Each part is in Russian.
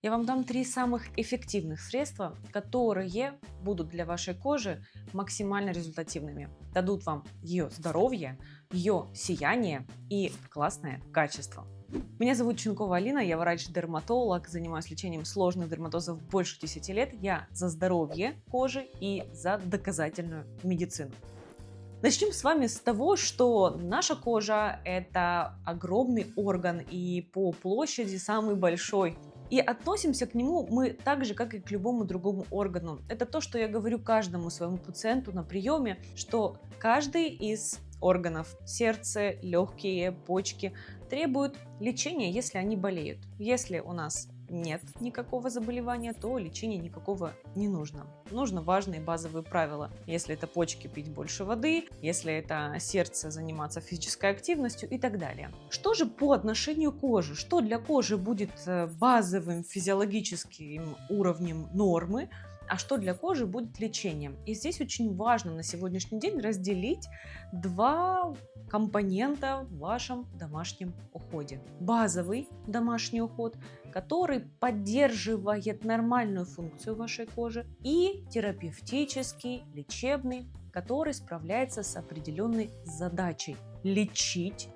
Я вам дам 3 самых эффективных средства, которые будут для вашей кожи максимально результативными. Дадут вам ее здоровье, ее сияние и классное качество. Меня зовут Ченкова Алина, я врач-дерматолог, занимаюсь лечением сложных дерматозов больше 10 лет. Я за здоровье кожи и за доказательную медицину. Начнем с вами с того, что наша кожа – это огромный орган и по площади самый большой. И относимся к нему мы так же, как и к любому другому органу. Это то, что я говорю каждому своему пациенту на приеме, что каждый из органов, сердце, легкие, почки, требуют лечения, если они болеют. Если у нас нет никакого заболевания, то лечения никакого не нужно. Нужно важные базовые правила. Если это почки, пить больше воды, если это сердце, заниматься физической активностью и так далее. Что же по отношению к коже? Что для кожи будет базовым физиологическим уровнем нормы, а что для кожи будет лечением? И здесь очень важно на сегодняшний день разделить два компонента в вашем домашнем уходе. Базовый домашний уход, который поддерживает нормальную функцию вашей кожи, и терапевтический, лечебный, который справляется с определенной задачей – лечить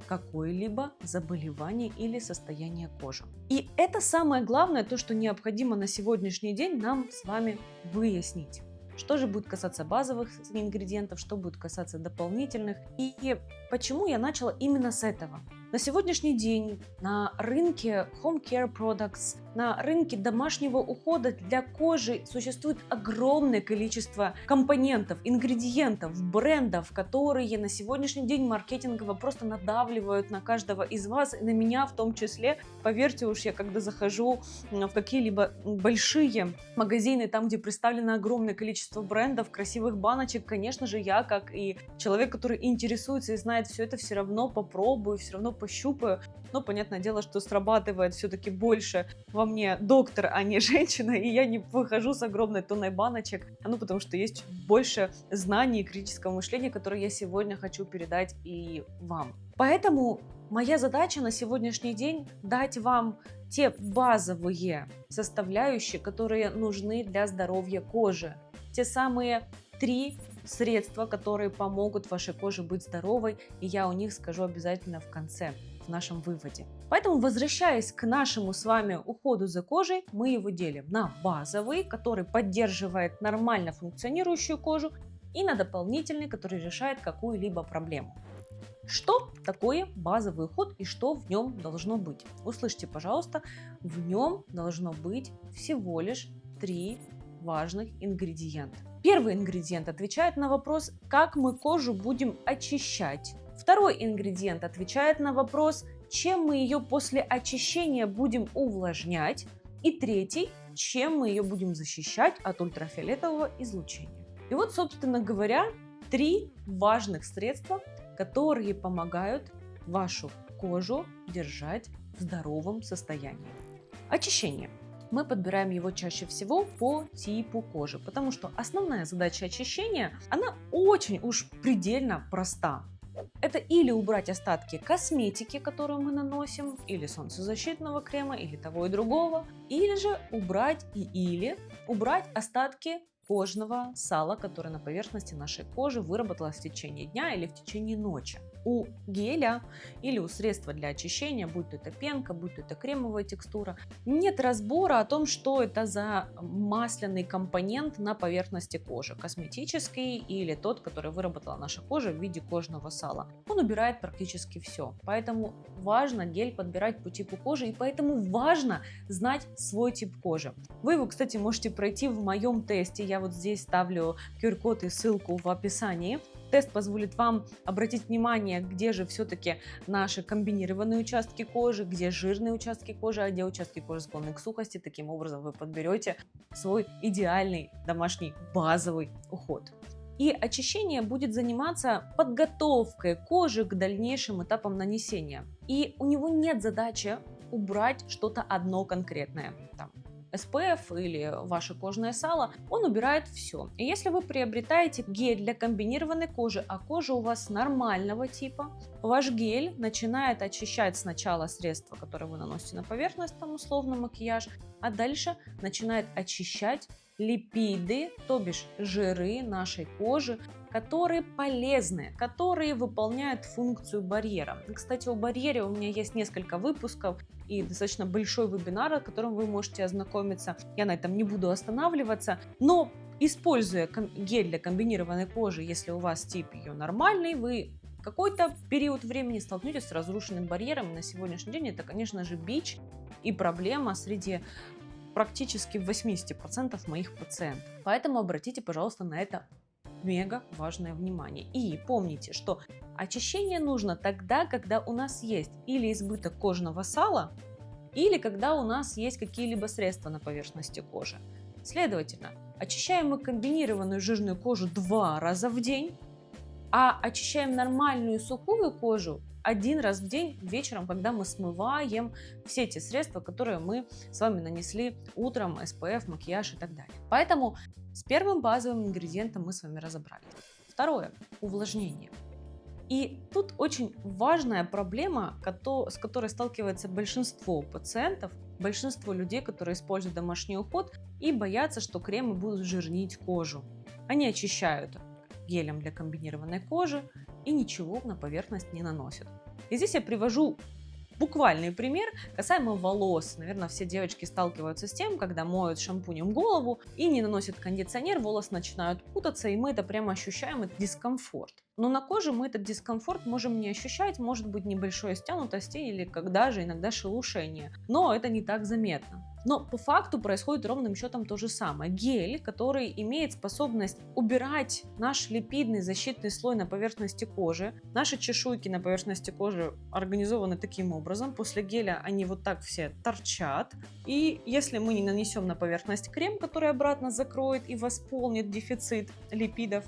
какое-либо заболевание или состояние кожи. И это самое главное, то, что необходимо на сегодняшний день нам с вами выяснить. Что же будет касаться базовых ингредиентов, что будет касаться дополнительных. И почему я начала именно с этого? На сегодняшний день на рынке Home Care Products, на рынке домашнего ухода для кожи существует огромное количество компонентов, ингредиентов, брендов, которые на сегодняшний день маркетингово просто надавливают на каждого из вас, и на меня в том числе. Поверьте уж, я когда захожу в какие-либо большие магазины, там, где представлено огромное количество брендов, красивых баночек, конечно же, я, как и человек, который интересуется и знает все это, все равно попробую, все равно пощупаю. Но понятное дело, что срабатывает все-таки больше во мне доктор, а не женщина, и я не выхожу с огромной тонной баночек, потому что есть больше знаний и критического мышления, которые я сегодня хочу передать и вам. Поэтому моя задача на сегодняшний день дать вам те базовые составляющие, которые нужны для здоровья кожи. Те самые 3 средства, которые помогут вашей коже быть здоровой, и я о них скажу обязательно в конце, в нашем выводе. Поэтому, возвращаясь к нашему с вами уходу за кожей, мы его делим на базовый, который поддерживает нормально функционирующую кожу, и на дополнительный, который решает какую-либо проблему. Что такое базовый уход и что в нем должно быть? Услышьте, пожалуйста, в нем должно быть всего лишь 3 важных ингредиента. Первый ингредиент отвечает на вопрос, как мы кожу будем очищать. Второй ингредиент отвечает на вопрос, чем мы ее после очищения будем увлажнять. И третий, чем мы ее будем защищать от ультрафиолетового излучения. И вот, собственно говоря, 3 важных средства, которые помогают вашу кожу держать в здоровом состоянии. Очищение. Мы подбираем его чаще всего по типу кожи, потому что основная задача очищения, она очень уж предельно проста. Это или убрать остатки косметики, которую мы наносим, или солнцезащитного крема, или того и другого, или же убрать остатки кожного сала, которое на поверхности нашей кожи выработалось в течение дня или в течение ночи. У геля или у средства для очищения, будь то это пенка, будь то это кремовая текстура, нет разбора о том, что это за масляный компонент на поверхности кожи, косметический или тот, который выработала наша кожа в виде кожного сала. Он убирает практически все, поэтому важно гель подбирать по типу кожи, и поэтому важно знать свой тип кожи. Вы его, кстати, можете пройти в моем тесте, я вот здесь ставлю QR-код и ссылку в описании. Тест позволит вам обратить внимание, где же все-таки наши комбинированные участки кожи, где жирные участки кожи, а где участки кожи склонны к сухости. Таким образом вы подберете свой идеальный домашний базовый уход. И очищение будет заниматься подготовкой кожи к дальнейшим этапам нанесения. И у него нет задачи убрать что-то одно конкретное. Там, SPF или ваше кожное сало, он убирает все. И если вы приобретаете гель для комбинированной кожи, а кожа у вас нормального типа, ваш гель начинает очищать сначала средства, которые вы наносите на поверхность, там условно макияж, а дальше начинает очищать липиды, то бишь жиры нашей кожи, которые полезны, которые выполняют функцию барьера. Кстати, о барьере у меня есть несколько выпусков и достаточно большой вебинар, о котором вы можете ознакомиться. Я на этом не буду останавливаться, но используя гель для комбинированной кожи, если у вас тип ее нормальный, вы какой-то период времени столкнетесь с разрушенным барьером. И на сегодняшний день это, конечно же, бич и проблема среди практически 80% моих пациентов. Поэтому обратите, пожалуйста, на это мега важное внимание. И помните, что очищение нужно тогда, когда у нас есть или избыток кожного сала, или когда у нас есть какие-либо средства на поверхности кожи. Следовательно, очищаем мы комбинированную жирную кожу 2 раза в день, а очищаем нормальную сухую кожу 1 раз в день вечером, когда мы смываем все те средства, которые мы с вами нанесли утром, SPF, макияж и так далее. Поэтому с первым базовым ингредиентом мы с вами разобрались. Второе – увлажнение. И тут очень важная проблема, с которой сталкивается большинство пациентов, большинство людей, которые используют домашний уход и боятся, что кремы будут жирнить кожу. Они очищают гелем для комбинированной кожи и ничего на поверхность не наносят. И здесь я привожу буквальный пример касаемо волос. Наверное, все девочки сталкиваются с тем, когда моют шампунем голову и не наносят кондиционер, волосы начинают путаться, и мы это прямо ощущаем, этот дискомфорт. Но на коже мы этот дискомфорт можем не ощущать, может быть небольшой стянутости или когда же иногда шелушение, но это не так заметно. Но по факту происходит ровным счетом то же самое. Гель, который имеет способность убирать наш липидный защитный слой на поверхности кожи. Наши чешуйки на поверхности кожи организованы таким образом. После геля они вот так все торчат. И если мы не нанесем на поверхность крем, который обратно закроет и восполнит дефицит липидов,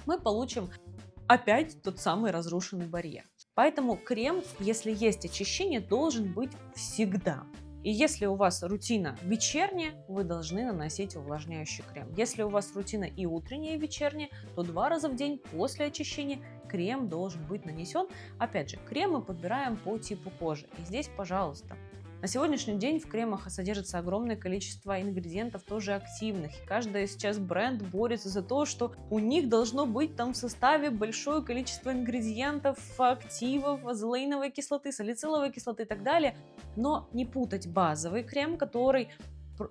мы получим опять тот самый разрушенный барьер. Поэтому крем, если есть очищение, должен быть всегда. И если у вас рутина вечерняя, вы должны наносить увлажняющий крем. Если у вас рутина и утренняя, и вечерняя, то 2 раза в день после очищения крем должен быть нанесен. Опять же, крем мы подбираем по типу кожи. И здесь, пожалуйста, на сегодняшний день в кремах содержится огромное количество ингредиентов, тоже активных. И каждый сейчас бренд борется за то, что у них должно быть там в составе большое количество ингредиентов, активов, азелаиновой кислоты, салициловой кислоты и так далее. Но не путать базовый крем, который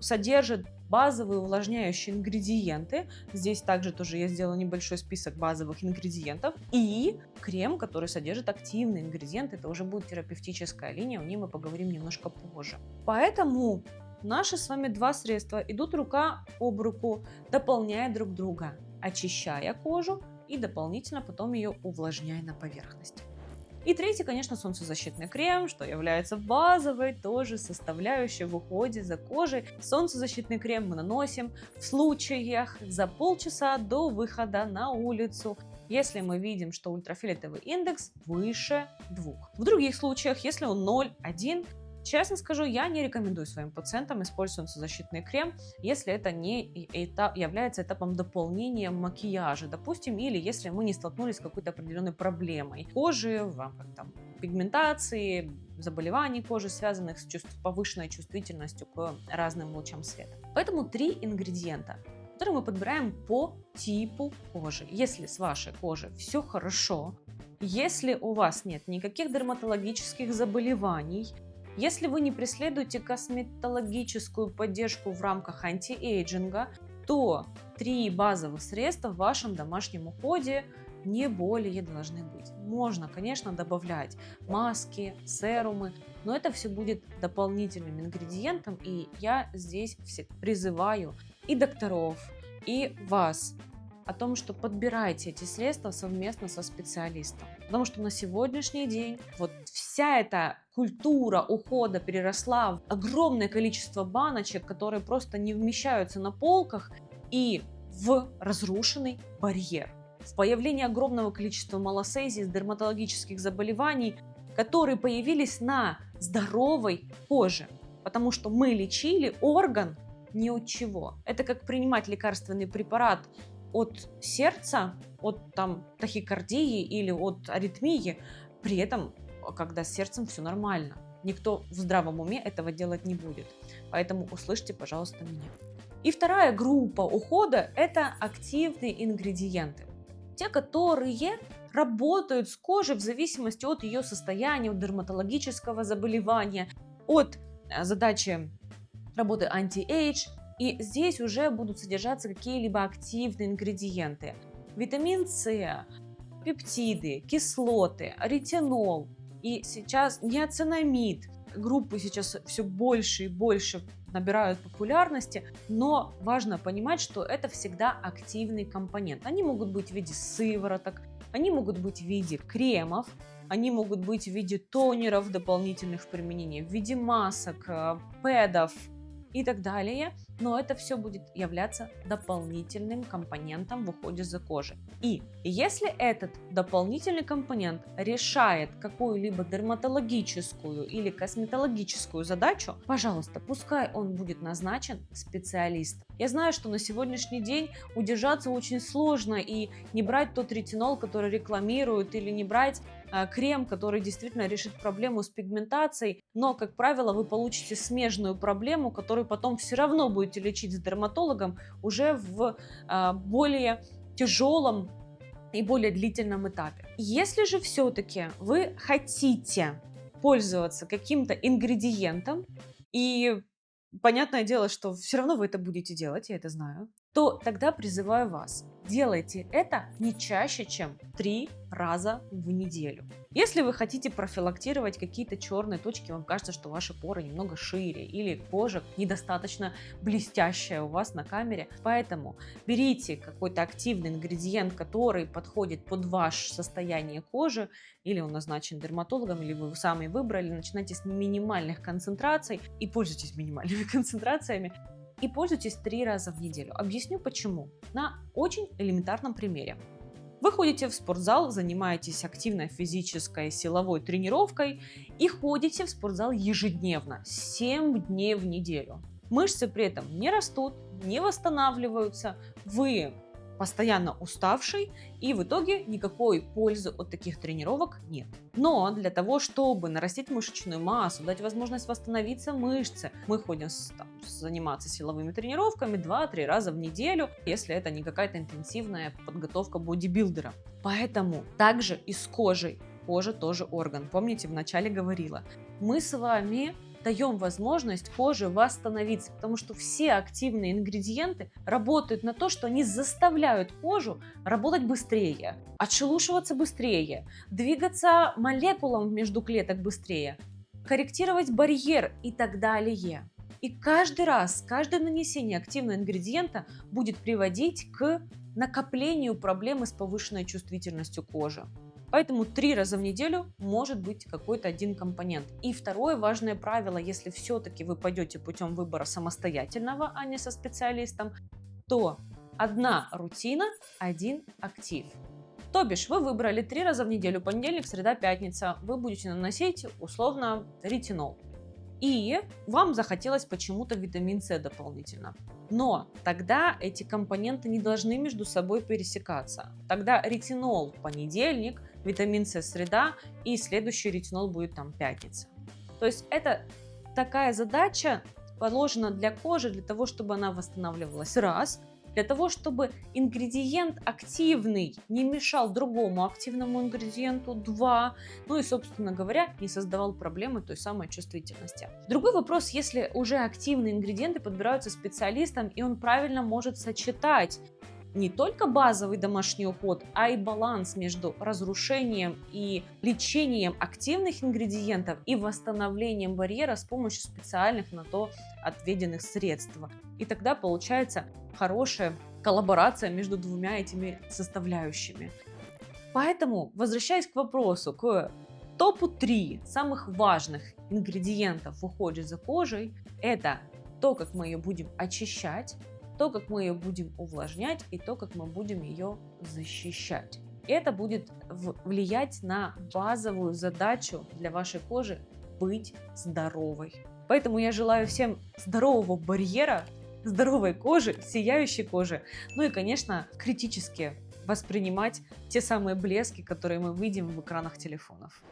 содержит базовые увлажняющие ингредиенты. Здесь также тоже я сделала небольшой список базовых ингредиентов. И крем, который содержит активные ингредиенты. Это уже будет терапевтическая линия, о ней мы поговорим немножко позже. Поэтому наши с вами 2 средства идут рука об руку, дополняя друг друга, очищая кожу и дополнительно потом ее увлажняя на поверхности. И третий, конечно, солнцезащитный крем, что является базовой тоже составляющей в уходе за кожей. Солнцезащитный крем мы наносим в случаях за полчаса до выхода на улицу, если мы видим, что ультрафиолетовый индекс выше 2. В других случаях, если он 0,1, честно скажу, я не рекомендую своим пациентам использовать солнцезащитный крем, если это не является этапом дополнения макияжа, допустим, или если мы не столкнулись с какой-то определенной проблемой кожи, в рамках там пигментации, заболеваний кожи, связанных с повышенной чувствительностью к разным лучам света. Поэтому 3 ингредиента, которые мы подбираем по типу кожи. Если с вашей кожей все хорошо, если у вас нет никаких дерматологических заболеваний, если вы не преследуете косметологическую поддержку в рамках антиэйджинга, то 3 базовых средства в вашем домашнем уходе не более должны быть. Можно, конечно, добавлять маски, серумы, но это все будет дополнительным ингредиентом, и я здесь призываю и докторов, и вас о том, что подбирайте эти средства совместно со специалистом. Потому что на сегодняшний день вот вся эта культура ухода переросла в огромное количество баночек, которые просто не вмещаются на полках, и в разрушенный барьер. В появление огромного количества малосезий, дерматологических заболеваний, которые появились на здоровой коже. потому что мы лечили орган ни от чего. Это как принимать лекарственный препарат от сердца, от тахикардии или от аритмии, при этом, когда с сердцем все нормально. Никто в здравом уме этого делать не будет. Поэтому услышьте, пожалуйста, меня. И вторая группа ухода – это активные ингредиенты. Те, которые работают с кожей в зависимости от ее состояния, от дерматологического заболевания, от задачи работы анти-эйдж. И здесь уже будут содержаться какие-либо активные ингредиенты. Витамин С, пептиды, кислоты, ретинол и сейчас ниацинамид. Группы сейчас все больше и больше набирают популярности, но важно понимать, что это всегда активный компонент. Они могут быть в виде сывороток, они могут быть в виде кремов, они могут быть в виде тонеров дополнительных применений, в виде масок, пэдов и так далее, но это все будет являться дополнительным компонентом в уходе за кожей. И если этот дополнительный компонент решает какую-либо дерматологическую или косметологическую задачу, пожалуйста, пускай он будет назначен специалистом. Я знаю, что на сегодняшний день удержаться очень сложно и не брать тот ретинол, который рекламируют, или не брать крем, который действительно решит проблему с пигментацией, но, как правило, вы получите смежную проблему, которую потом все равно будете лечить с дерматологом уже в более тяжелом и более длительном этапе. Если же все-таки вы хотите пользоваться каким-то ингредиентом, и понятное дело, что все равно вы это будете делать, я это знаю, то тогда призываю вас, делайте это не чаще, чем 3 раза в неделю. Если вы хотите профилактировать какие-то черные точки, вам кажется, что ваши поры немного шире или кожа недостаточно блестящая у вас на камере, поэтому берите какой-то активный ингредиент, который подходит под ваше состояние кожи, или он назначен дерматологом, или вы сами выбрали, начинайте с минимальных концентраций и пользуйтесь минимальными концентрациями, и пользуйтесь 3 раза в неделю. Объясню почему. На очень элементарном примере. Вы ходите в спортзал, занимаетесь активной физической силовой тренировкой и ходите в спортзал ежедневно, 7 дней в неделю. Мышцы при этом не растут, не восстанавливаются, вы постоянно уставший, и в итоге никакой пользы от таких тренировок нет. Но для того, чтобы нарастить мышечную массу, дать возможность восстановиться мышце, мы ходим заниматься силовыми тренировками 2-3 раза в неделю, если это не какая-то интенсивная подготовка бодибилдера. Поэтому также и с кожей. Кожа тоже орган. Помните, вначале говорила, мы с вами даем возможность коже восстановиться, потому что все активные ингредиенты работают на то, что они заставляют кожу работать быстрее, отшелушиваться быстрее, двигаться молекулам между клеток быстрее, корректировать барьер и так далее. И каждый раз, каждое нанесение активного ингредиента будет приводить к накоплению проблемы с повышенной чувствительностью кожи. Поэтому 3 раза в неделю может быть какой-то один компонент. И второе важное правило, если все-таки вы пойдете путем выбора самостоятельного, а не со специалистом, то 1 рутина, 1 актив. То бишь вы выбрали 3 раза в неделю, понедельник, среда, пятница, вы будете наносить условно ретинол. И вам захотелось почему-то витамин С дополнительно. Но тогда эти компоненты не должны между собой пересекаться. Тогда ретинол в понедельник, витамин С среда, и следующий ретинол будет пятница. То есть это такая задача положена для кожи, для того, чтобы она восстанавливалась раз, для того, чтобы ингредиент активный не мешал другому активному ингредиенту 2, ну и, собственно говоря, не создавал проблемы той самой чувствительности. Другой вопрос, если уже активные ингредиенты подбираются специалистом, и он правильно может сочетать не только базовый домашний уход, а и баланс между разрушением и лечением активных ингредиентов и восстановлением барьера с помощью специальных на то отведенных средств. И тогда получается хорошая коллаборация между двумя этими составляющими. Поэтому, возвращаясь к вопросу, к топу 3 самых важных ингредиентов в уходе за кожей, это то, как мы ее будем очищать, то, как мы ее будем увлажнять, и то, как мы будем ее защищать. Это будет влиять на базовую задачу для вашей кожи быть здоровой. Поэтому я желаю всем здорового барьера, здоровой кожи, сияющей кожи, ну и, конечно, критически воспринимать те самые блески, которые мы видим в экранах телефонов.